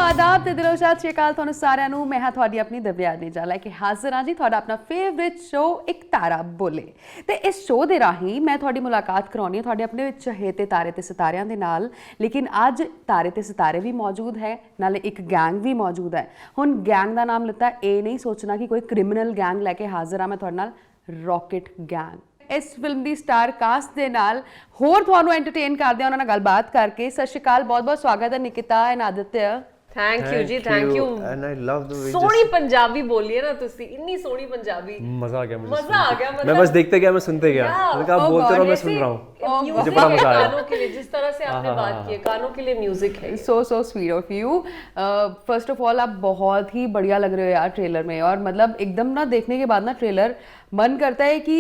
आदाब ते दिलों सत श्री अकाल तुहानू सारिਆਂ ਨੂੰ ਮੈਂ ਹਾਂ ਤੁਹਾਡੀ ਆਪਣੀ ਦਿਵਿਆ ਨੀਜਾ ਲੈ ਕੇ ਹਾਜ਼ਰ ਹਾਂ ਜੀ ਤੁਹਾਡਾ ਆਪਣਾ ਫੇਵਰਿਟ ਸ਼ੋਅ ਇੱਕ ਤਾਰਾ ਬੋਲੇ ਤੇ ਇਸ ਸ਼ੋਅ ਦੇ ਰਾਹੀਂ ਮੈਂ ਤੁਹਾਡੀ ਮੁਲਾਕਾਤ ਕਰਾਉਣੀ ਹੈ ਤੁਹਾਡੇ ਆਪਣੇ ਚਹੇਤੇ ਤਾਰੇ ਤੇ ਸਿਤਾਰਿਆਂ ਦੇ ਨਾਲ ਲੇਕਿਨ ਅੱਜ ਤਾਰੇ ਤੇ ਸਿਤਾਰੇ ਵੀ ਮੌਜੂਦ ਹੈ ਨਾਲੇ ਇੱਕ ਗੈਂਗ ਵੀ ਮੌਜੂਦ ਹੈ ਹੁਣ ਗੈਂਗ ਦਾ ਨਾਮ ਲਿੱਤਾ ਇਹ ਨਹੀਂ ਸੋਚਣਾ ਕਿ ਕੋਈ ਕ੍ਰਿਮੀਨਲ ਗੈਂਗ ਲੈ ਕੇ ਹਾਜ਼ਰ ਹਾਂ ਮੈਂ ਤੁਹਾਡੇ ਨਾਲ ਰॉकेट गैंग इस फिल्म की स्टार कास्ट के नाल होर तुहानू एंटरटेन करदे उन्हां नाल गलबात करके सत श्री अकाल बहुत बहुत स्वागत है Nikita and Aditya thank you ji thank you and I love the way Soni Punjabi बोली है ना तुसी इतनी सोनी पंजाबी मजा आ गया मुझे मजा आ गया मतलब मैं बस देखते गया मैं सुनते गया मैंने कहा बोलते रहो मैं सुन रहा हूं मुझे बड़ा मजा आया कानों के लिए जिस तरह से आपने बात की है कानों के लिए म्यूजिक है so sweet of you first of all आप बहुत ही बढ़िया लग रहे हो यार ट्रेलर में और मतलब एकदम ना देखने के बाद ना ट्रेलर मन करता है कि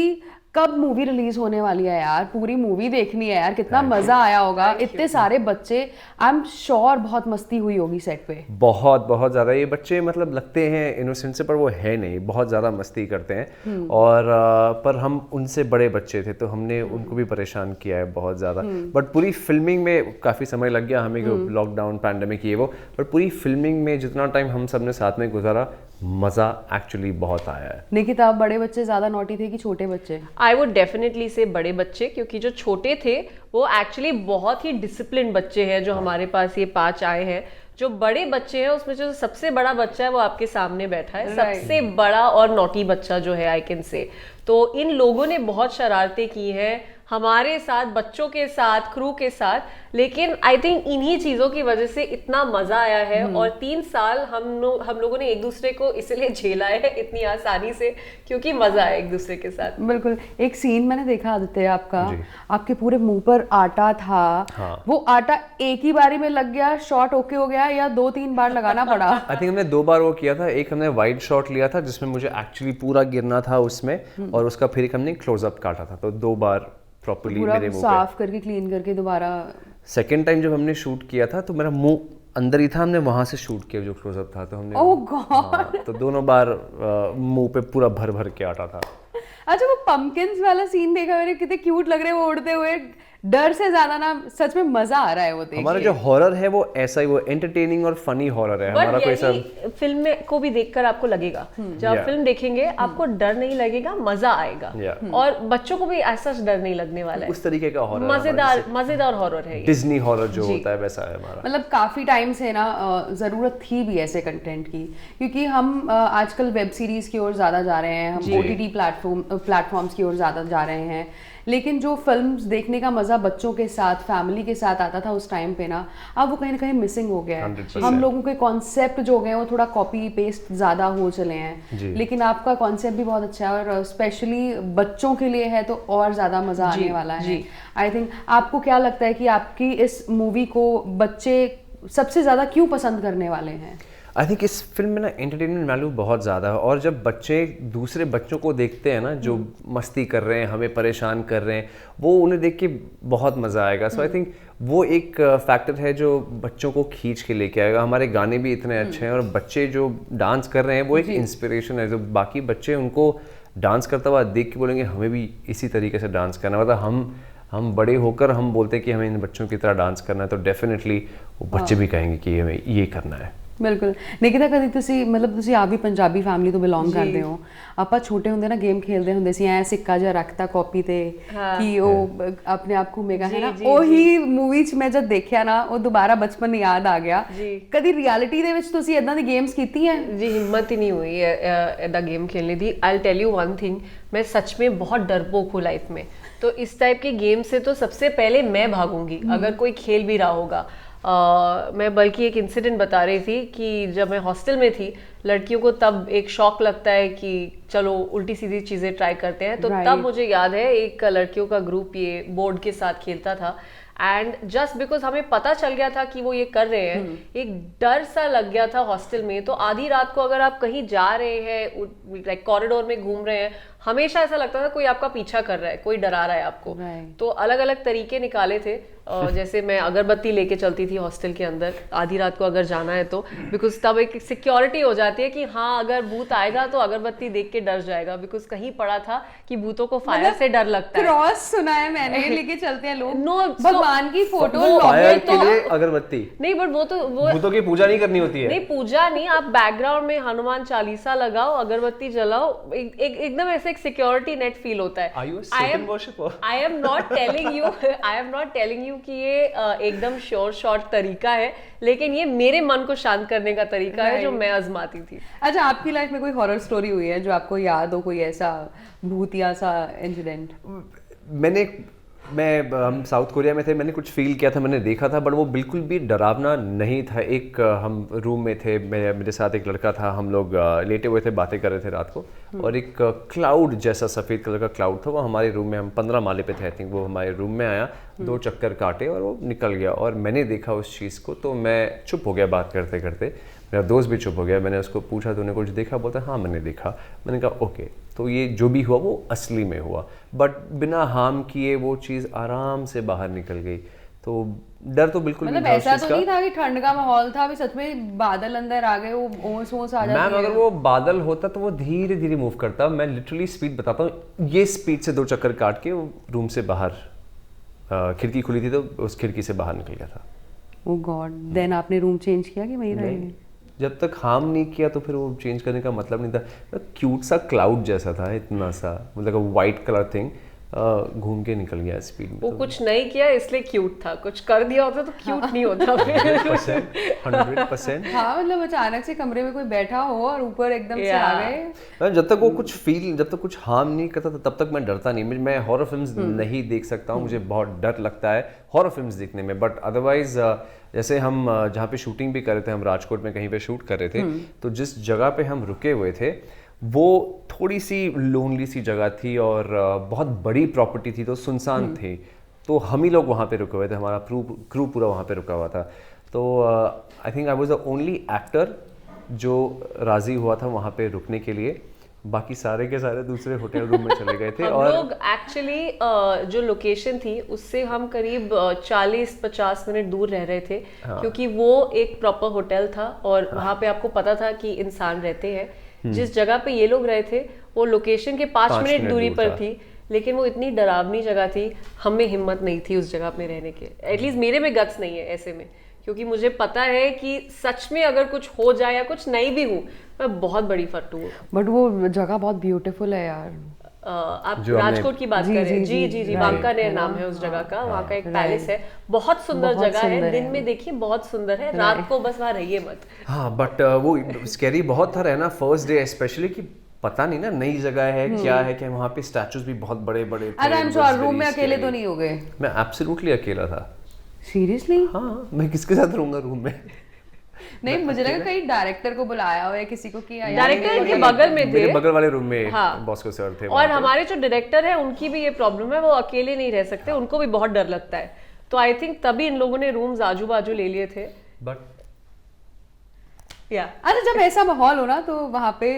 कब मूवी रिलीज होने वाली है यार पूरी मूवी देखनी है यार कितना मजा आया होगा इतने सारे बच्चे आई एम श्योर बहुत मस्ती हुई होगी सेट पे बहुत बहुत ज़्यादा ये बच्चे मतलब लगते हैं इनोसेंट से पर वो है नहीं बहुत ज़्यादा मस्ती करते हैं और पर हम उनसे बड़े बच्चे थे तो हमने उनको भी परेशान किया है बहुत ज़्यादा बट पूरी फिल्मिंग में काफ़ी समय लग गया हमें लॉकडाउन पैंडेमिक ये वो पर पूरी फिल्मिंग में जितना टाइम हम सब ने साथ में गुजारा मज़ा एक्चुअली बहुत आया है निकिता बड़े बच्चे ज़्यादा नॉटी थे कि छोटे बच्चे आई वुड डेफिनेटली से बड़े बच्चे क्योंकि जो छोटे थे वो एक्चुअली बहुत ही डिसिप्लिन बच्चे हैं जो हमारे पास ये 5 आए हैं जो बड़े बच्चे हैं उसमें जो सबसे बड़ा बच्चा है वो आपके सामने बैठा है सबसे बड़ा और नॉटी बच्चा जो है आई कैन से तो इन लोगों ने बहुत शरारतें की हैं हमारे साथ बच्चों के साथ क्रू के साथ लेकिन आई थिंक इन्हीं चीज़ों की वजह से इतना मज़ा आया है और 3 साल हम लोगों ने एक दूसरे को इसलिए झेला है इतनी आसानी से क्योंकि मज़ा आया एक दूसरे के साथ बिल्कुल एक सीन मैंने देखा आदित्य आपका आपके पूरे मुंह पर आटा था वो आटा एक ही बारी में लग गया शॉट ओके हो गया या 2-3 बार लगाना पड़ा आई थिंक हमने 2 बार वो किया था एक हमने वाइड शॉट लिया था जिसमें मुझे एक्चुअली पूरा गिरना था उसमें और उसका फिर एक हमने क्लोजअप काटा था तो 2 बार प्रॉपर्ली मेरे मुंह साफ करके क्लीन करके दोबारा सेकेंड टाइम जब हमने शूट किया था तो मेरा मुंह अंदर ही था हमने वहां से शूट किया जो क्लोजअप था तो हमने ओह गॉड तो दोनों बार मुंह पे पूरा भर भर के आटा था अच्छा वो पम्पकिंस वाला सीन देखा मैंने कितने क्यूट लग रहे हैं वो उड़ते हुए डर से ज्यादा ना सच में मजा आ रहा है वो देख हमारा जो हॉरर है वो ऐसा ही वो एंटरटेनिंग और फनी हॉरर है हमारा कोई सब फिल्म में को भी देखकर आपको लगेगा जब आप फिल्म देखेंगे आपको डर नहीं लगेगा मजा आएगा और बच्चों को भी ऐसा डर नहीं लगने वाला है उस तरीके का हॉरर मजेदार हॉरर है डिज्नी हॉरर जो होता है वैसा है हमारा मतलब काफी टाइम से ना जरूरत थी भी ऐसे कंटेंट की क्योंकि हम आजकल वेब सीरीज की ओर ज्यादा जा रहे हैं हम OTT प्लेटफॉर्म्स की ओर ज्यादा जा रहे हैं लेकिन जो फिल्म्स देखने का मजा बच्चों के साथ फैमिली के साथ आता था उस टाइम पे ना अब वो कहीं ना कहीं मिसिंग हो गया है 100%. हम लोगों के कॉन्सेप्ट जो गए वो थोड़ा कॉपी पेस्ट ज़्यादा हो चले हैं लेकिन आपका कॉन्सेप्ट भी बहुत अच्छा है और स्पेशली बच्चों के लिए है तो और ज़्यादा मज़ा आने वाला है आई थिंक आपको क्या लगता है कि आपकी इस मूवी को बच्चे सबसे ज़्यादा क्यों पसंद करने वाले हैं आई थिंक इस फिल्म में ना एंटरटेनमेंट वैल्यू बहुत ज़्यादा है और जब बच्चे दूसरे बच्चों को देखते हैं ना जो मस्ती कर रहे हैं हमें परेशान कर रहे हैं वो उन्हें देख के बहुत मज़ा आएगा सो आई थिंक वो एक फैक्टर है जो बच्चों को खींच के लेके आएगा हमारे गाने भी इतने अच्छे हैं और बच्चे जो डांस कर रहे हैं वो एक इंस्पिरेशन है जो बाकी बच्चे उनको डांस करता हुआ देख के बोलेंगे हमें भी इसी तरीके से डांस करना मतलब हम बड़े होकर हम बोलते हैं कि हमें इन बच्चों की तरह डांस करना है तो डेफिनेटली वो बच्चे भी कहेंगे कि हमें ये करना है ਬਿਲਕੁਲ ਨਿਕਿਤਾ ਕਦੀ ਤੁਸੀਂ ਮਤਲਬ ਤੁਸੀਂ ਆਪ ਵੀ ਪੰਜਾਬੀ ਫੈਮਿਲੀ ਤੋਂ ਬਿਲੋਂਗ ਕਰਦੇ ਹੋ ਆਪਾਂ ਛੋਟੇ ਹੁੰਦੇ ਨਾ ਗੇਮ ਖੇਲਦੇ ਹੁੰਦੇ ਸੀ ਐ ਸਿੱਕਾ ਜਿਹਾ ਰੱਖਤਾ ਕਾਪੀ ਤੇ ਕਿ ਉਹ ਆਪਣੇ ਆਪ ਘੁੰਮੇਗਾ ਹੈ ਨਾ ਉਹੀ ਮੂਵੀ 'ਚ ਮੈਂ ਜਦ ਦੇਖਿਆ ਨਾ ਉਹ ਦੁਬਾਰਾ ਬਚਪਨ ਯਾਦ ਆ ਗਿਆ ਕਦੀ ਰਿਐਲਿਟੀ ਦੇ ਵਿੱਚ ਤੁਸੀਂ ਇਦਾਂ ਦੀ ਗੇਮਸ ਕੀਤੀ ਹੈ जी हिम्मत ही नहीं हुई है ऐसा गेम खेलने की I tell you one thing मैं सच में बहुत डरपोक हूँ लाइफ में तो इस टाइप के गेम से तो सबसे पहले मैं भागूंगी अगर कोई खेल भी रहा होगा मैं बल्कि एक इंसिडेंट बता रही थी कि जब मैं हॉस्टल में थी लड़कियों को तब एक शौक लगता है कि चलो उल्टी सीधी चीज़ें ट्राई करते हैं तो तब मुझे याद है एक लड़कियों का ग्रुप ये बोर्ड के साथ खेलता था एंड जस्ट बिकॉज हमें पता चल गया था कि वो ये कर रहे हैं एक डर सा लग गया था हॉस्टल में तो आधी रात को अगर आप कहीं जा रहे हैं लाइक कॉरिडोर में घूम रहे हैं हमेशा ऐसा लगता था कोई आपका पीछा कर रहा है कोई डरा रहा है आपको तो अलग अलग तरीके निकाले थे जैसे मैं अगरबत्ती लेके चलती थी हॉस्टल के अंदर आधी रात को अगर जाना है तो बिकॉज तब एक सिक्योरिटी हो जाती है कि हाँ अगर भूत आएगा तो अगरबत्ती देख के डर जाएगा बिकॉज कहीं पढ़ा था कि भूतों को फायर से डर लगता है क्रॉस सुना है मैंने लेके चलते हैं लोग नो भगवान की फोटो फायर लॉबी के लिए अगरबत्ती। नहीं बट वो भूतों की पूजा नहीं करनी होती है। नहीं पूजा नहीं, आप बैकग्राउंड में हनुमान चालीसा लगाओ, अगरबत्ती जलाओ, एकदम ऐसे एक सिक्योरिटी नेट फील होता है। Are you a Satan worshipper? I am not telling you कि ये एकदम श्योर शॉर्ट तरीका है, लेकिन ये मेरे मन को शांत करने का तरीका है जो मैं आजमाती थी। अच्छा, आपकी लाइफ में कोई हॉरर स्टोरी हुई है जो आपको याद हो, कोई ऐसा भूतिया सा इंसिडेंट? हम साउथ कोरिया में थे, मैंने कुछ फील किया था, मैंने देखा था, बट वो बिल्कुल भी डरावना नहीं था। एक हम रूम में थे, मेरे साथ एक लड़का था, हम लोग लेटे हुए थे, बातें कर रहे थे रात को, और एक क्लाउड जैसा सफ़ेद कलर का क्लाउड था, वो हमारे रूम में, हम 15 माले पे थे आई थिंक, वो हमारे रूम में आया, 2 चक्कर काटे और वो निकल गया। और मैंने देखा उस चीज़ को, तो मैं चुप हो गया बात करते करते, मेरा दोस्त भी चुप हो गया। मैंने उसको पूछा तूने कुछ देखा? बोलता हाँ मैंने देखा। मैंने कहा ओके, तो ये जो भी हुआ वो असली में हुआ, बट बिना हार्म किए वो चीज़ आराम से बाहर निकल गई। तो डर तो बिल्कुल मतलब नहीं था उस ऐसा चीज़ तो का। नहीं था कि ठंड का माहौल था, अभी सच में बादल अंदर आ गए, वो ओस ओस आ जाती मैम है? अगर वो बादल होता तो वो धीरे धीरे मूव करता। मैं लिटरली स्पीड बताता हूँ, ये स्पीड से 2 चक्कर काट के वो रूम से बाहर, खिड़की खुली थी तो उस खिड़की से बाहर निकल गया था। ओह गॉड, देन आपने रूम चेंज किया कि वहीं रहेंगे? जब तक हार्म नहीं किया तो फिर वो चेंज करने का मतलब नहीं था। क्यूट सा क्लाउड जैसा था, इतना सा, मतलब वाइट कलर थिंग, घूम के निकल गया स्पीड में। वो कुछ नहीं किया इसलिए क्यूट था, कुछ कर दिया होता तो क्यूट नहीं होता फिर। 100%। हाँ, मतलब अचानक से कमरे में कोई बैठा हो और ऊपर एकदम से आ गए। जब तक वो जब तक कुछ हार्म नहीं करता था तब तक मैं डरता नहीं। मैं हॉरर फिल्म्स नहीं देख सकता हूँ, मुझे बहुत डर लगता है हॉरर फिल्म्स देखने में। बट अदरवाइज जैसे हम जहाँ पे शूटिंग भी कर रहे थे, हम राजकोट में कहीं पे शूट कर रहे थे, तो जिस जगह पे हम रुके हुए थे वो थोड़ी सी लोनली सी जगह थी और बहुत बड़ी प्रॉपर्टी थी, तो सुनसान थी। तो हम ही लोग वहाँ पे रुके हुए थे, हमारा क्रू पूरा वहाँ पे रुका हुआ था। तो I think I was the only actor जो राजी हुआ था वहाँ पे रुकने के लिए। बाकी सारे के सारे दूसरे होटल रूम में चले गए थे। हम और लोग एक्चुअली जो लोकेशन थी उससे हम करीब 40-50 मिनट दूर रह रहे थे, क्योंकि वो एक प्रॉपर होटल था और वहाँ पे आपको पता था कि इंसान रहते हैं। जिस जगह पे ये लोग रहे थे वो लोकेशन के 5 मिनट दूरी पर थी, लेकिन वो इतनी डरावनी जगह थी, हमें हिम्मत नहीं थी उस जगह पे रहने के। एटलीस्ट मेरे में गट्स नहीं है ऐसे में, क्योंकि मुझे पता है कि सच में अगर कुछ हो जाए या कुछ नहीं भी हूँ, मैं बहुत बड़ी फट्टू हूँ। बट वो जगह बहुत ब्यूटीफुल है यार। आप जो हमने- राजकोट की बात जी, कर रहे हैं? जी, जी जी, जी जी, right, बांकानेर है ना? नाम है उस जगह का। वहाँ का एक right. पैलेस है, बहुत सुंदर बहुत जगह है। सुंदर दिन है। में देखिए बहुत सुंदर है, रात को बस वहाँ रहिए मत। हाँ, बट वो स्कैरी बहुत था रहना फर्स्ट डे स्पेशली, कि पता नहीं ना नई जगह है क्या है, क्या वहाँ पे स्टैचूज भी बहुत बड़े बड़े थे। अरे आई एम श्योर रूम में अकेले तो नहीं हो गए? मैं एब्सोल्युटली अकेला था। सीरियसली? हाँ, मैं किसके साथ रहूंगा रूम में? नहीं, मुझे लगा कहीं डायरेक्टर को बुलाया हो या किसी को कि यार डायरेक्टर के बगल में थे। मेरे बगल वाले रूम में हाँ। बॉस्को सर थे। और हमारे जो डायरेक्टर है उनकी भी ये प्रॉब्लम है, वो अकेले नहीं रह सकते, उनको भी बहुत डर लगता है। तो आई थिंक तभी इन लोगों ने रूम्स आजू बाजू ले लिए थे। बट या अच्छा, जब ऐसा माहौल हो ना तो वहाँ पे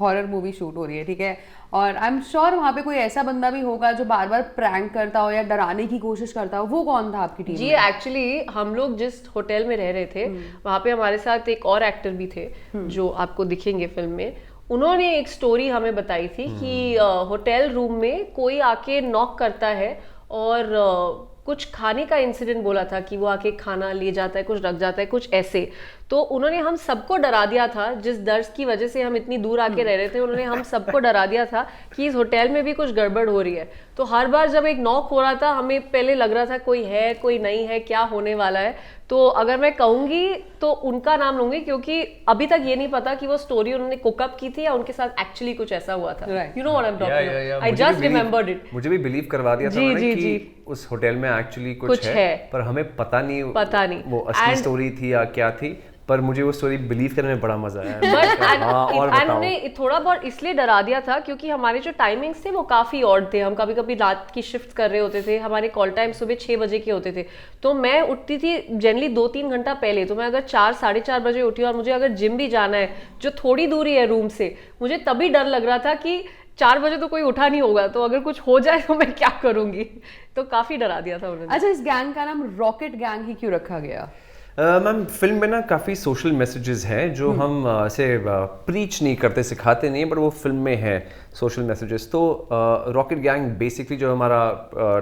हॉरर मूवी शूट हो रही है, ठीक है, और आई एम श्योर वहाँ पे कोई ऐसा बंदा भी होगा जो बार बार प्रैंक करता हो या डराने की कोशिश करता हो। वो कौन था आपकी टीम जी, में? एक्चुअली हम लोग जिस होटल में रह रहे थे वहाँ पे हमारे साथ एक और एक्टर भी थे जो आपको दिखेंगे फिल्म में। उन्होंने एक स्टोरी हमें बताई थी कि होटल रूम में कोई आके नॉक करता है और कुछ खाने का इंसिडेंट बोला था कि वो आके खाना ले जाता है, कुछ रख जाता है, कुछ ऐसे। तो उन्होंने हम सबको डरा दिया था, जिस डर की वजह से हम इतनी दूर आके रह रहे थे, उन्होंने हम सबको डरा दिया था कि इस होटल में भी कुछ गड़बड़ हो रही है। तो हर बार जब एक नॉक हो रहा था, हमें पहले लग रहा था कोई है कोई नहीं है, क्या होने वाला है। तो अगर मैं कहूंगी तो उनका नाम लूंगी, क्योंकि अभी तक ये नहीं पता कि वो स्टोरी उन्होंने कुकअप की थी या उनके साथ एक्चुअली कुछ ऐसा हुआ था। Right. You know what I am talking, I just remembered it. मुझे भी बिलीव करवा दिया था जी, उन्होंने जी, कि जी। उस होटल में एक्चुअली कुछ कुछ है, है। पर हमें पता नहीं वो असली And- स्टोरी थी या क्या थी। पर मुझे वो स्टोरी बिलीव करने में बड़ा मजा आया। बट हाँ, और बताओ। उन्होंने थोड़ा बहुत इसलिए डरा दिया था क्योंकि हमारे जो टाइमिंग्स थे वो काफ़ी ऑड थे। हम कभी कभी रात की शिफ्ट कर रहे होते थे, हमारे कॉल टाइम सुबह 6 बजे के होते थे। तो मैं उठती थी जनरली 2-3 घंटा पहले। तो मैं अगर 4-4:30 बजे उठी और मुझे अगर जिम भी जाना है जो थोड़ी दूरी है रूम से, मुझे तभी डर लग रहा था कि 4 बजे तो कोई उठा नहीं होगा, तो अगर कुछ हो जाए तो मैं क्या करूंगी। तो काफ़ी डरा दिया था उन्होंने। अच्छा, इस गैंग का नाम रॉकेट गैंग ही क्यों रखा गया? मैम फिल्म में ना काफ़ी सोशल मैसेजेस हैं जो हम ऐसे प्रीच नहीं करते, सिखाते नहीं, बट वो फिल्म में है। Social messages. तो रॉकेट गैंग बेसिकली जो हमारा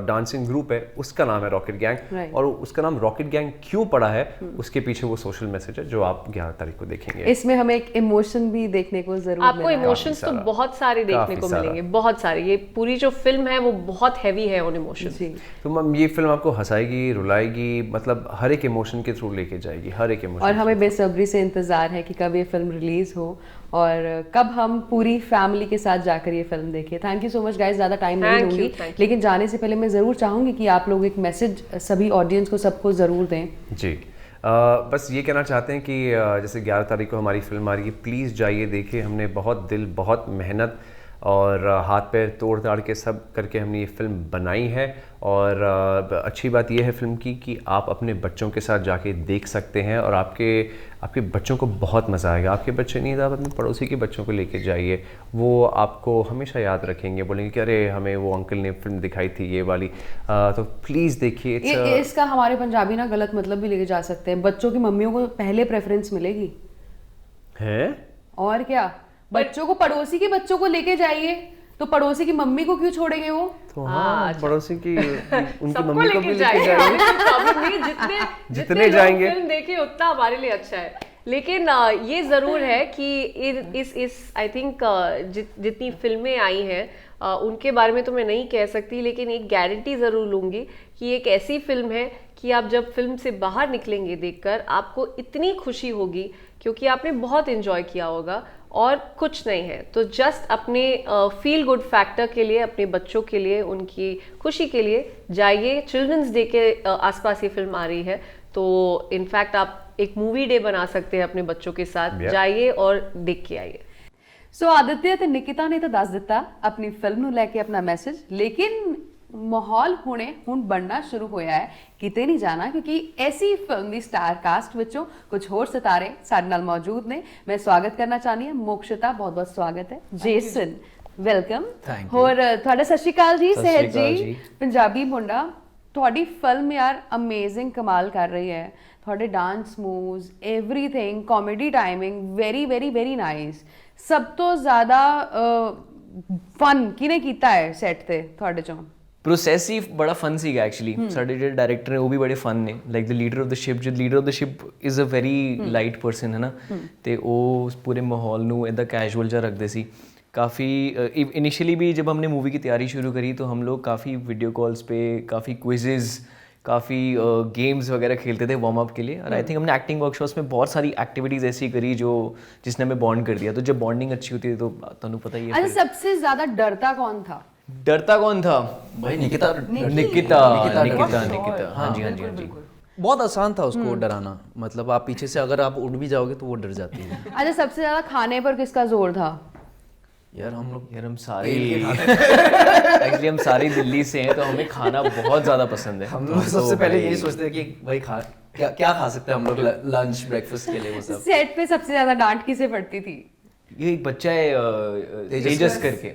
डांसिंग ग्रुप है उसका नाम है रॉकेट गैंग, Right. और उसका नाम रॉकेट गैंग क्यों पड़ा है उसके पीछे वो सोशल मैसेज है जो आप 11 तारीख को देखेंगे। इसमें हमें एक इमोशन भी देखने को जरूर आपको मिलेगा। इमोशंस तो सारा। बहुत सारे देखने काफी को सारा। मिलेंगे, बहुत सारे। ये पूरी जो फिल्म है वो बहुत हैवी है ऑन इमोशंस। जी। तो मैम ये फिल्म आपको हंसाएगी, रुलाएगी, मतलब हर एक इमोशन के थ्रू लेके जाएगी, हर एक इमोशन। और हमें बेसब्री से इंतज़ार है कि कब ये फिल्म रिलीज़ हो और कब हम पूरी फैमिली के साथ जाकर ये फिल्म देखें। Thank you so much guys, ज़्यादा टाइम नहीं Thank you, लूँगी, thank you. लेकिन जाने से पहले मैं ज़रूर चाहूँगी कि आप लोग एक मैसेज सभी ऑडियंस को, सबको ज़रूर दें। जी बस ये कहना चाहते हैं कि जैसे 11 तारीख को हमारी फिल्म आ रही है, प्लीज़ जाइए देखिए। हमने बहुत दिल, बहुत मेहनत और हाथ पैर तोड़ ताड़ के सब करके हमने ये फिल्म बनाई है। और अच्छी बात यह है फिल्म की कि आप अपने बच्चों के साथ जाके देख सकते हैं और आपके बच्चों को बहुत मज़ा आएगा। आपके बच्चे नहीं तो आप अपने पड़ोसी के बच्चों को लेके जाइए, वो आपको हमेशा याद रखेंगे, बोलेंगे कि अरे हमें वो अंकल ने फिल्म दिखाई थी ये वाली। तो प्लीज़ देखिए। इसका हमारे पंजाबी ना गलत मतलब भी लेके जा सकते हैं। बच्चों की मम्मियों को पहले प्रेफरेंस मिलेगी। है और क्या, बच्चों को, पड़ोसी के बच्चों को लेके जाइए तो पड़ोसी की मम्मी को क्यों छोड़ेंगे वो? तो हाँ, पड़ोसी की उनकी सबको मम्मी को भी लेके लेके जाएंगे, जाएंगे। कोई प्रॉब्लम नहीं है। जितने जितने लोग जाएंगे। फिल्म देखे उतना हमारे लिए अच्छा है। लेकिन ये जरूर है कि इस आई थिंक जितनी फिल्में आई हैं उनके बारे में तो मैं नहीं कह सकती, लेकिन एक गारंटी जरूर लूंगी कि एक ऐसी फिल्म है कि आप जब फिल्म से बाहर निकलेंगे देखकर आपको इतनी खुशी होगी क्योंकि आपने बहुत एंजॉय किया होगा और कुछ नहीं है। तो जस्ट अपने फील गुड फैक्टर के लिए, अपने बच्चों के लिए, उनकी खुशी के लिए जाइए। चिल्ड्रंस डे के आसपास ये फिल्म आ रही है, तो इनफैक्ट आप एक मूवी डे बना सकते हैं अपने बच्चों के साथ। Yeah. जाइए और देख के आइए। ਸੋ ਆਦਿਤਿਆ ਤੇ ਨਿਕਿਤਾ ਨੇ ਤਾਂ ਦੱਸ ਦਿੱਤਾ ਆਪਣੀ ਫਿਲਮ ਨੂੰ ਲੈ ਕੇ ਆਪਣਾ ਮੈਸੇਜ, ਲੇਕਿਨ ਮਾਹੌਲ ਹੁਣ ਬਣਨਾ ਸ਼ੁਰੂ ਹੋਇਆ ਹੈ। ਕਿਤੇ ਨਹੀਂ ਜਾਣਾ ਕਿਉਂਕਿ ਐਸੀ ਫਿਲਮ ਦੀ ਸਟਾਰ ਕਾਸਟ ਵਿੱਚੋਂ ਕੁਝ ਹੋਰ ਸਿਤਾਰੇ ਸਾਡੇ ਨਾਲ ਮੌਜੂਦ ਨੇ। ਮੈਂ ਸਵਾਗਤ ਕਰਨਾ ਚਾਹਨੀ ਹਾਂ ਮੋਕਸ਼ਿਤਾ, ਬਹੁਤ ਬਹੁਤ ਸਵਾਗਤ ਹੈ। Jason welcome. Thank you. ਹੋਰ ਤੁਹਾਡਾ ਸਤਿ ਸ਼੍ਰੀ ਅਕਾਲ ਜੀ। ਸਤਿ ਸ਼੍ਰੀ ਸਹਿਜ ਅਕਾਲ ਜੀ, ਜੀ। ਪੰਜਾਬੀ ਮੁੰਡਾ, ਤੁਹਾਡੀ ਫਿਲਮ ਯਾਰ ਅਮੇਜ਼ਿੰਗ ਕਮਾਲ ਕਰ ਰਹੀ ਹੈ। ਤੁਹਾਡੇ dance moves, everything, comedy timing very very very nice. ਸਭ ਤੋਂ ਜ਼ਿਆਦਾ ਫਨ ਕਿਹਨੇ ਕੀਤਾ ਹੈ ਸੈੱਟ ਤੇ ਤੁਹਾਡੇ ਚੋਂ? ਪ੍ਰੋਸੈਸ ਹੀ ਬੜਾ ਫਨ ਸੀਗਾ ਐਕਚੁਅਲੀ। ਸਾਡੇ ਜਿਹੜੇ ਡਾਇਰੈਕਟਰ ਨੇ ਉਹ ਵੀ ਬੜੇ ਫਨ ਨੇ, like the leader of the ship. ਜੋ leader of the ship is a very light person ਹੈ ਨਾ, ਤੇ ਉਹ ਪੂਰੇ ਮਾਹੌਲ ਨੂੰ ਇਦਾਂ कैजुअल ਜਿਹਾ ਰੱਖਦੇ ਸੀ। काफ़ी इनिशियली भी जब हमने मूवी की तैयारी शुरू करी तो हम लोग काफ़ी वीडियो कॉल्स पे, काफ़ी क्विजेज़, काफ़ी गेम्स वगैरह खेलते थे वार्म अप के लिए। और आई थिंक हमने एक्टिंग वर्कशॉप्स में बहुत सारी एक्टिविटीज़ ऐसी करी जो जिसने हमें बॉन्ड कर दिया। तो जब बॉन्डिंग अच्छी होती है तो तुहानू पता ही है। अच्छा, सबसे ज्यादा डरता कौन था? डरता कौन था भाई निकिता निकिता हाँ जी हाँ जी हाँ जी। बहुत आसान था उसको डराना, मतलब आप पीछे से अगर आप उड़ भी जाओगे तो वो डर जाती है। अच्छा, सबसे ज्यादा खाने पर किसका जोर था? यार हम सारे एक्चुअली हम सारे दिल्ली से हैं तो हमें खाना बहुत ज़्यादा पसंद है। हम लोग सबसे पहले यही सोचते हैं कि भाई क्या खा सकते हैं हम लोग लंच ब्रेकफास्ट के लिए। वो सब सेट पे सबसे ज्यादा डांट किसे पड़ती थी? ये एक बच्चा है तेजस करके,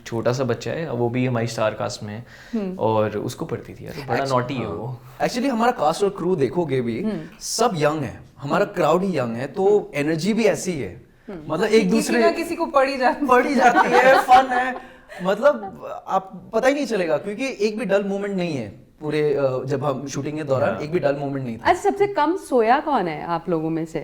छोटा सा बच्चा है, वो भी हमारी स्टार कास्ट में है और उसको पढ़ती थी यार, बड़ा नॉटी है वो। एक्चुअली हमारा कास्ट और क्रू देखोगे भी सब यंग है, हमारा क्राउड ही यंग है, तो एनर्जी भी ऐसी है, मतलब एक दूसरे किसी को पड़ी जाती है, फन है, मतलब आप पता ही नहीं चलेगा क्योंकि एक भी डल मोमेंट नहीं है पूरे जब हम शूटिंग के दौरान एक भी डल मोमेंट नहीं था। अच्छा, सबसे कम सोया कौन है आप लोगों में से?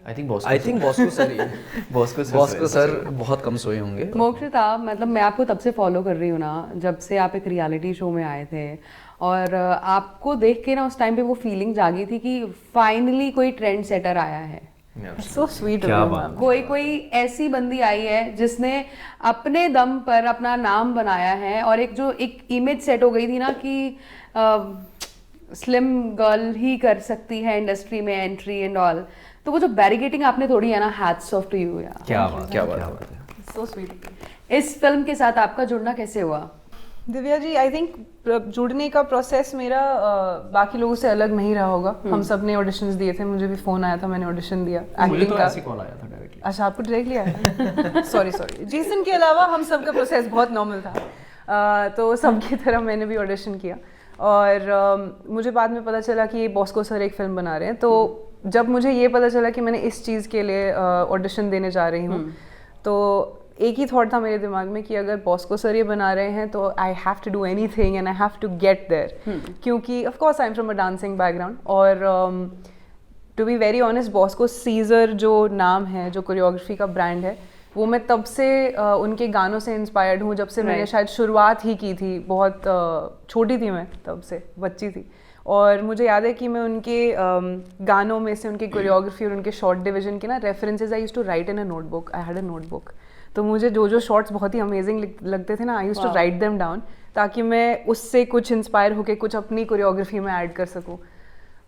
आई थिंक बॉस्को सर बहुत कम सोए होंगे। मोक्षिता, मतलब मैं आपको तब से फॉलो कर रही हूँ ना, जब से आप एक रियलिटी शो में आए थे, और आपको देख के ना उस टाइम पे वो फीलिंग जागी थी कि फाइनली कोई ट्रेंड सेटर आया है। So sweet. कोई ऐसी बंदी आई है जिसने अपने दम पर अपना नाम बनाया है, और एक इमेज सेट हो गई थी ना कि स्लिम गर्ल ही कर सकती है इंडस्ट्री में एंट्री एंड ऑल। तो वो जो बैरिकेटिंग आपने थोड़ी है ना, हैट्स ऑफ टू यू यार। क्या बात है। So sweet. इस फिल्म के साथ आपका जुड़ना कैसे हुआ? दिव्या जी, आई थिंक जुड़ने का प्रोसेस मेरा बाकी लोगों से अलग नहीं रहा होगा। हम सब ने ऑडिशंस दिए थे, मुझे भी फोन आया था, मैंने ऑडिशन दिया एक्टिंग का। कॉल आया था डायरेक्टली। अच्छा, आपको डायरेक्टली आया? सॉरी। जेसन के अलावा हम सब का प्रोसेस बहुत नॉर्मल था, तो सबकी तरह मैंने भी ऑडिशन किया। और मुझे बाद में पता चला कि बॉस्को सर एक फिल्म बना रहे हैं, तो जब मुझे ये पता चला कि मैंने इस चीज़ के लिए ऑडिशन देने जा रही हूँ, तो एक ही थॉट था मेरे दिमाग में कि अगर बॉस्को सर ये बना रहे हैं तो I have to do anything and I have to get there, क्योंकि of course I am from a dancing background, और to be very honest Bosco Caesar जो नाम है, जो कोरियोग्राफी का ब्रांड है, वो मैं तब से उनके गानों से इंस्पायर्ड हूँ जब से मैंने शायद शुरुआत ही की थी। बहुत छोटी थी मैं, तब से बच्ची थी, और मुझे याद है कि मैं उनके गानों में से उनकी कोरियोग्राफी और उनके शॉर्ट डिवीजन के ना references I used to write in a notebook. I had a notebook, तो मुझे जो शॉट्स बहुत ही अमेजिंग लगते थे ना, I used to write them down, ताकि मैं उससे कुछ इंस्पायर होकर कुछ अपनी कोरियोग्राफी में ऐड कर सकूँ।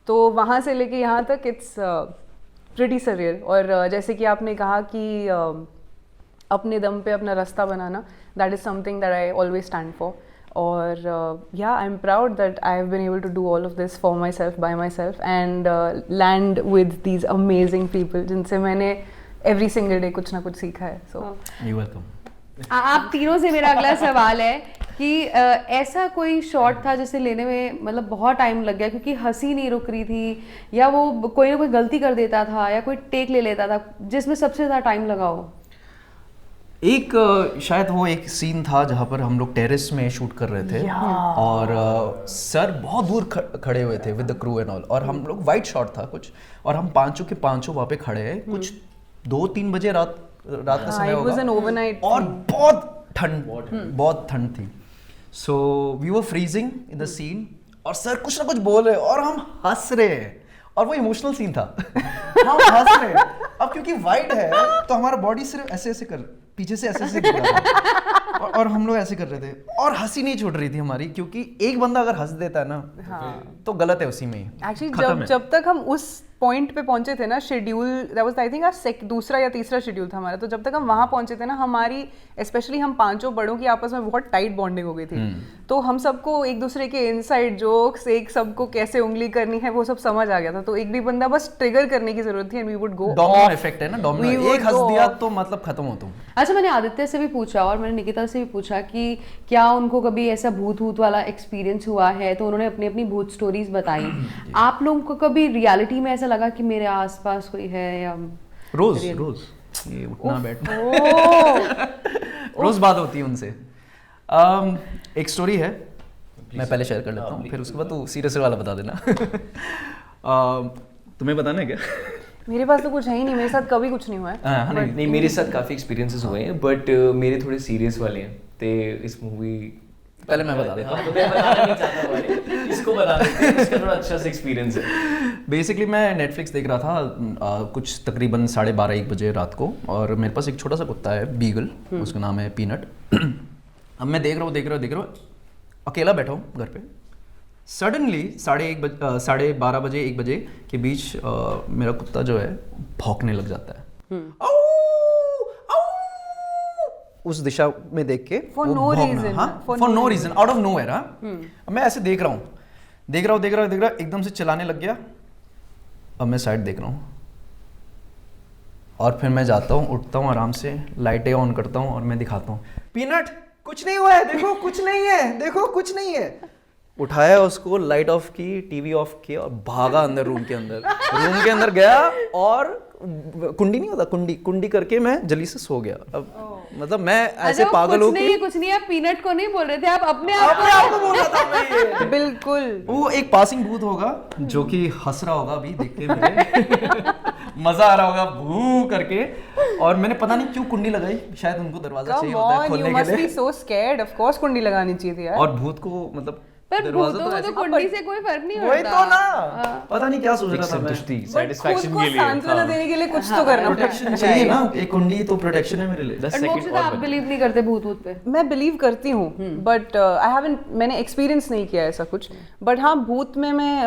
तो वहाँ से लेके यहाँ तक इट्स प्रिटी सरियल। और जैसे कि आपने कहा कि अपने दम पे अपना रास्ता बनाना, that is something that I always stand for. और yeah, I'm proud that I have been able to do all of this for myself, by myself, and land with these amazing people जिनसे मैंने every single day कुछ ना कुछ सीखा है। So you welcome. आप तीनों से मेरा अगला सवाल है कि ऐसा कोई शॉट था जिसे लेने में मतलब बहुत टाइम लग गया क्योंकि हंसी नहीं रुक रही थी, या वो कोई ना कोई गलती कर देता था, या कोई टेक ले लेता था, जिसमें सबसे ज़्यादा टाइम लगा हो? एक शायद वो एक सीन था जहाँ पर हम लोग टेरेस में शूट कर रहे थे, और सर बहुत दूर खड़े हुए थे with the crew and all, और हम लोग वाइट शॉट था कुछ, और हम पांचों के पांचों वहाँ पे खड़े हैं, कुछ 2-3 बजे रात का समय it was an overnight होगा, और बहुत ठंड थी। So we were freezing in the scene, और सर कुछ ना कुछ बोल रहे और हम हंस रहे हैं, और वो इमोशनल सीन था। हम हंस रहे हैं, अब क्योंकि वाइट है तो हमारा बॉडी सिर्फ ऐसे ऐसे कर, पीछे से ऐसे ऐसे कर रहा था, और हम लोग ऐसे कर रहे थे, और हंसी नहीं छूट रही थी हमारी, क्योंकि एक बंदा अगर हंस देता है ना तो गलत है उसी में ही। एक्चुअली जब तक हम उस पॉइंट पे पहुंचे थे ना, schedule that was I think दूसरा या तीसरा शेड्यूल था हमारा, तो जब तक हम वहां पहुंचे थे ना, हमारी स्पेशली हम पांचों बड़ों की आपस में बहुत टाइट बॉन्डिंग हो गई थी। तो हम सबको एक दूसरे के इनसाइड जोक्स, एक सबको कैसे उंगली करनी है वो सब समझ आ गया था। तो एक भी बंदा बस ट्रिगर करने की जरूरत थी and we would go. Domino effect है ना, डोमिनो, एक हंस दिया तो मतलब खत्म हो तुम। अच्छा, मैंने आदित्य से भी पूछा और मैंने निकिता से भी पूछा कि क्या उनको कभी ऐसा भूत वाला एक्सपीरियंस हुआ है, तो उन्होंने अपनी अपनी भूत स्टोरीज बताई। आप लोगों को कभी रियलिटी में ऐसा लगा कि मेरे आसपास कोई है? या रोज ये उठना बैठना रोज बात होती है उनसे। एक स्टोरी है, मैं पहले शेयर कर लेता हूँ, फिर उसके बाद तू सीरियस वाला बता देना। तुम्हें बताना है क्या? मेरे पास तो कुछ है ही नहीं, मेरे साथ कभी कुछ नहीं हुआ है। नहीं, मेरे साथ काफ़ी एक्सपीरियंसेस हुए हैं, बट मेरे थोड़े सीरियस वाले हैं। तो इस मूवी पहले मैं बता देता हूँ। तो मैं बताना नहीं चाहता वाले, इसको बता देते हैं, इसका थोड़ा अच्छा सा एक्सपीरियंस है। बेसिकली मैं नेटफ्लिक्स देख रहा था कुछ तकरीबन 12:30-1 बजे रात को, और मेरे पास एक छोटा सा कुत्ता है बीगल, उसका नाम है पीनट। अब मैं देख रहा हूँ अकेला बैठा हूँ घर पे। सडनली 12:30 बजे 1 बजे के बीच मेरा कुत्ता जो है भौंकने लग जाता है, उस दिशा में देख के, For no reason, for no reason, out of nowhere. अब मैं ऐसे देख रहा हूँ, एकदम से चलाने लग गया। अब मैं साइड देख रहा हूँ, और फिर मैं जाता हूँ, उठता हूँ आराम से, लाइटें ऑन करता हूँ और मैं दिखाता हूँ, पीनट कुछ नहीं हुआ है, देखो कुछ नहीं है, देखो कुछ नहीं है। उठाया उसको, लाइट ऑफ की, टीवी ऑफ किया और भागा अंदर रूम के अंदर गया, और कुंडी नहीं होता, कुंडी करके मैं जल्दी से सो गया। अब मतलब मैं ऐसे पागल हो के, कुछ नहीं, आप पीनट को नहीं बोल रहे थे, आप अपने आप को बोल रहा था मैं ये। बिल्कुल, वो एक पासिंग भूत होगा जो कि हंस रहा होगा अभी देख के मुझे। मजा आ रहा होगा भू करके, और मैंने पता नहीं क्यों कुंडी लगाई, शायद उनको दरवाजा चाहिए होता है खोलने के लिए। so scared, of course कुंडी लगानी चाहिए थी यार। और भूत को मतलब पर दरवाजा भूतों को तो कुंडी से कोई फर्क नहीं वही पड़ता। तो ना, पता नहीं क्या सोच रहा था मैं। संतुष्टि, खुद सेटिस्फैक्शन को के लिए। सांत्वना देने के लिए कुछ तो करना प्रोटेक्शन चाहिए ना, एक कुंडी तो प्रोटेक्शन है मेरे लिए। और मोक्षिता, आप बिलीव नहीं करते भूत पे? मैं बिलीव करती हूँ, बट आई हैवंट, मैंने एक्सपीरियंस नहीं किया ऐसा कुछ। बट हाँ, भूत में मैं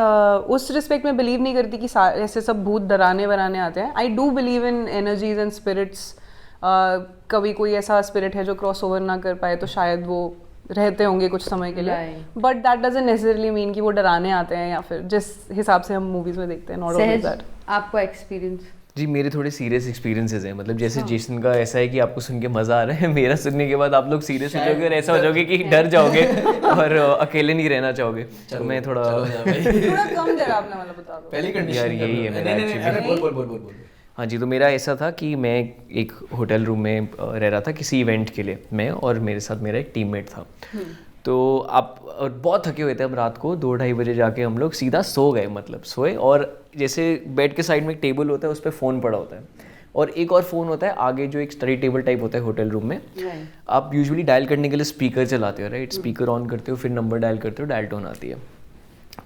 उस रिस्पेक्ट में बिलीव नहीं करती कि ऐसे सब भूत डराने वराने आते हैं। I do believe in energies and spirits. कभी कोई ऐसा स्पिरिट है जो क्रॉस ओवर ना कर पाए तो शायद वो रहते होंगे कुछ समय के लिए, but that doesn't necessarily mean कि वो डराने आते हैं, या फिर जिस हिसाब से हम मूवीज में देखते हैं। Not always that. आपका एक्सपीरियंस? जी, मेरे थोड़े सीरियस एक्सपीरियंसेस हैं। मतलब जैसे जेसन का ऐसा है कि आपको सुन के मजा आ रहा है, मेरा सुनने के बाद आप लोग सीरियस हो जाओगे और ऐसा हो जाओगे कि डर जाओगे और अकेले नहीं रहना चाहोगे। तो मैं थोड़ा थोड़ा कम डरावना वाला बता दो। पहली कंडीशन यार यही है मेरा एक्चुअली। बोल। हाँ जी, तो मेरा ऐसा था कि मैं एक होटल रूम में रह रहा था किसी इवेंट के लिए, मैं और मेरे साथ मेरा एक टीममेट था। तो आप और बहुत थके हुए थे, अब रात को 2-2:30 बजे जाके हम लोग सीधा सो गए, मतलब सोए। और जैसे बेड के साइड में एक टेबल होता है, उस पर फ़ोन पड़ा होता है और एक और फ़ोन होता है आगे जो एक स्टडी टेबल टाइप होता है होटल रूम में। आप यूजुअली डायल करने के लिए स्पीकर चलाते हो, राइट? स्पीकर ऑन करते हो, फिर नंबर डायल करते हो, डायल टोन आती है।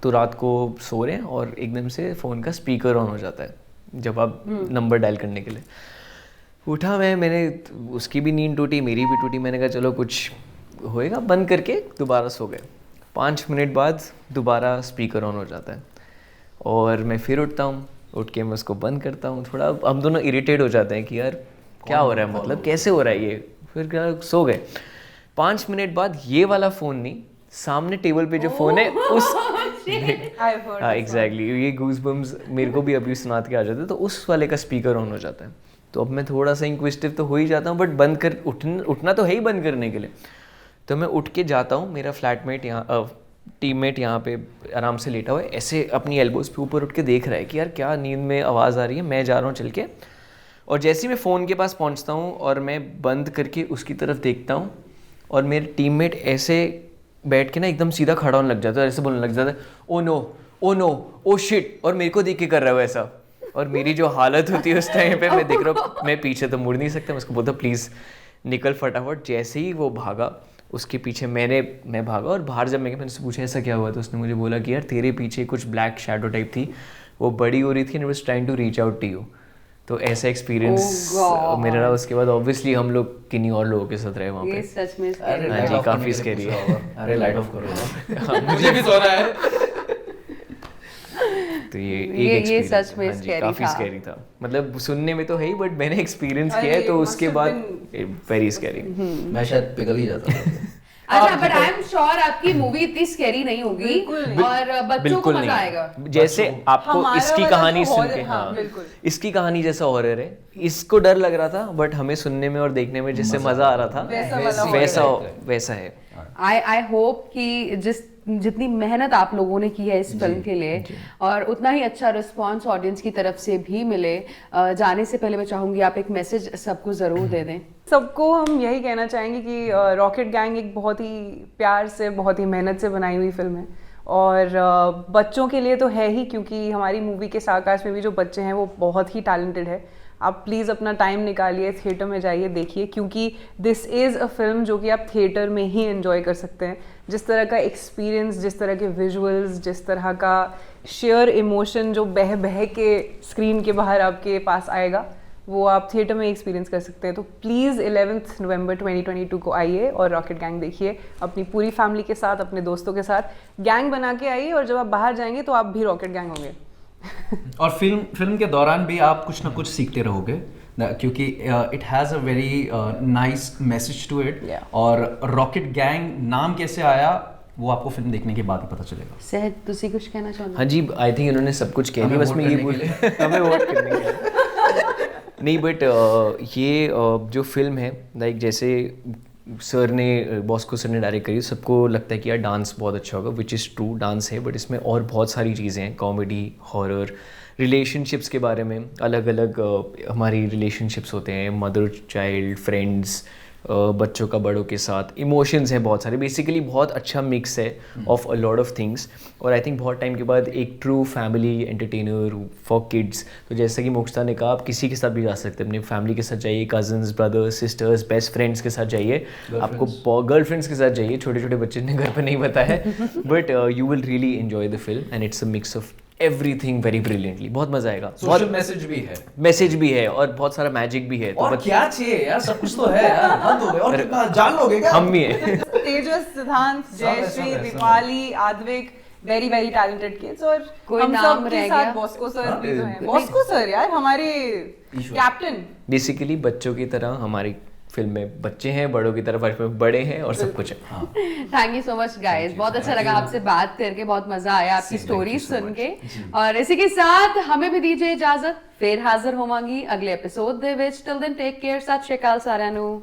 तो रात को सो रहे हैं और एकदम से फ़ोन का स्पीकर ऑन हो जाता है जब आप नंबर डायल करने के लिए। उठा मैंने उसकी भी नींद टूटी, मेरी भी टूटी। मैंने कहा चलो कुछ होएगा, बंद करके दोबारा सो गए। 5 मिनट बाद दोबारा स्पीकर ऑन हो जाता है और मैं फिर उठता हूँ, उठ के मैं उसको बंद करता हूँ। थोड़ा हम दोनों इरिटेट हो जाते हैं कि यार क्या हो रहा है, मतलब कैसे हो रहा है ये। फिर क्या, सो गए। 5 मिनट बाद ये वाला फ़ोन नहीं, सामने टेबल पे जो फ़ोन है उस हाँ एग्जैक्टली, ये गूज़बम्स मेरे को भी अभी सुनात के आ जाते हैं। तो उस वाले का स्पीकर ऑन हो जाता है। तो अब मैं थोड़ा सा इंक्विजिटिव तो हो ही जाता हूँ, बट बंद कर उठना तो है ही बंद करने के लिए। तो मैं उठ के जाता हूँ, मेरा फ्लैटमेट यहाँ टीममेट यहाँ पे आराम से लेटा हुआ है, ऐसे अपनी एल्बोज़ पे ऊपर उठ के देख रहा है कि यार क्या नींद में आवाज़ आ रही है। मैं जा रहा हूँ चल के, और जैसे ही मैं फ़ोन के पास पहुँचता हूँ और मैं बंद करके उसकी तरफ देखता हूँ, और मेरे टीममेट ऐसे बैठ के ना एकदम सीधा खड़ा होने लग जाता है, ऐसे बोलने लग जाता है, ओ नो ओ शिट, और मेरे को देख के कर रहा है वैसा। और मेरी जो हालत होती है उस टाइम पे, मैं देख रहा हूँ, मैं पीछे तो मुड़ नहीं सकता, मैं उसको बोलता प्लीज़ निकल फटाफट। जैसे ही वो भागा, उसके पीछे मैं भागा, और बाहर जब मैंने उससे पूछा ऐसा क्या हुआ, तो उसने मुझे बोला कि यार तेरे पीछे कुछ ब्लैक शैडो टाइप थी, वो बड़ी हो रही थी, and was trying to reach out to you. तो ऐसा एक्सपीरियंस मेरा रहा। उसके बाद ऑब्वियसली हम लोग किन्हीं और लोगों के साथ रहे वहाँ पे। ये सच में हाँ जी, काफ़ी स्कैरी है। अरे लाइट ऑफ करो, मुझे भी सोना है। तो ये ये सच में scary काफ़ी था। स्कैरी था। मतलब सुनने में तो है ही, बट मैंने एक्सपीरियंस किया है, तो उसके बाद वेरी स्कैरी। मैं शायद पिघल ही जाता था। अच्छा, बट आई एम श्योर आपकी मूवी इतनी स्कैरी नहीं होगी और बच्चों को बिल्कुल मजा आएगा। नहीं। जैसे आपको हमारा इसकी वाला कहानी जो सुन horror- के, हाँ, हाँ बिल्कुल। इसकी कहानी जैसा हॉरर है, इसको डर लग रहा था, बट हमें सुनने में और देखने में जिससे मजा आ रहा था वैसा है। आई होप कि जितनी मेहनत आप लोगों ने की है इस फिल्म के लिए, और उतना ही अच्छा रिस्पांस ऑडियंस की तरफ से भी मिले। जाने से पहले मैं चाहूंगी आप एक मैसेज सबको जरूर दे दें। सबको हम यही कहना चाहेंगे कि रॉकेट गैंग एक बहुत ही प्यार से, बहुत ही मेहनत से बनाई हुई फिल्म है, और बच्चों के लिए तो है ही, क्योंकि हमारी मूवी के साकाश में भी जो बच्चे हैं वो बहुत ही टैलेंटेड है। आप प्लीज़ अपना टाइम निकालिए, थिएटर में जाइए, देखिए, क्योंकि दिस इज़ अ फिल्म जो कि आप थिएटर में ही एंजॉय कर सकते हैं। जिस तरह का एक्सपीरियंस, जिस तरह के विजुअल्स, जिस तरह का शेयर इमोशन जो बह बह के स्क्रीन के बाहर आपके पास आएगा, वो आप थिएटर में एक्सपीरियंस कर सकते हैं। तो प्लीज़ 11 नवंबर 2022 को आइए और रॉकेट गैंग देखिए अपनी पूरी फैमिली के साथ, अपने दोस्तों के साथ गैंग बना के आइए, और जब आप बाहर जाएंगे तो आप भी रॉकेट गैंग होंगे। और फिल्म के दौरान भी आप कुछ ना कुछ सीखते रहोगे, क्योंकि it has a very nice message to it. और रॉकेट गैंग नाम कैसे आया वो आपको फिल्म देखने के बाद ही पता चलेगा। सहज, तुसी कुछ कहना चाहते? हाँ जी, आई थिंक इन्होंने सब कुछ कह दिया, बस मैं ये बोल हमें वोट करने के लिए नहीं, बट ये जो फिल्म है, लाइक जैसे सर ने, बॉस्को सर ने डायरेक्ट करी, सबको लगता है कि यार डांस बहुत अच्छा होगा, विच इज़ ट्रू, डांस है, बट इसमें और बहुत सारी चीज़ें हैं, कॉमेडी, हॉरर, रिलेशनशिप्स के बारे में, अलग अलग हमारी रिलेशनशिप्स होते हैं, मदर चाइल्ड, फ्रेंड्स, बच्चों का बड़ों के साथ, इमोशंस हैं बहुत सारे। बेसिकली बहुत अच्छा मिक्स है of a lot of things, और आई थिंक बहुत टाइम के बाद एक true family entertainer for kids. तो जैसा कि मोक्षता ने कहा, आप किसी के साथ भी जा सकते हैं, अपनी फैमिली के साथ जाइए, cousins, brothers, sisters, best friends के साथ जाइए, आपको गर्लफ्रेंड्स के साथ जाइए, छोटे छोटे बच्चे ने घर पर नहीं बताया, but you will really enjoy the film, and it's a mix of everything very brilliantly. बहुत मजा आएगा, सोशल मैसेज भी है और बहुत सारा मैजिक भी है। तो और क्या चाहिए यार, सब कुछ तो है यार, हद हो गए, और कितना जान लोगे क्या? हम भी हैं। Tejas, Siddhant, Jayshree, Deepali, Advik, very very talented kids, और कोई हम नाम सब रह के साथ गया? बॉस्को सर भी तो हैं। बॉस्को सर यार हमारे कैप्टन। बेसिकली बच्चों की तरह हमारी फिल्म में बच्चे हैं, बड़ों की तरफ बड़े हैं, और सब कुछ है। Thank you so much guys, बहुत अच्छा लगा आपसे बात करके, बहुत मजा आया आपकी स्टोरी सुन के। और इसी के साथ हमें भी दीजिए इजाजत, फिर हाजिर होवांगी अगले एपिसोड दे विच। टिल देन टेक केयर, सत श्री अकाल साਰਿਆਂ ਨੂੰ।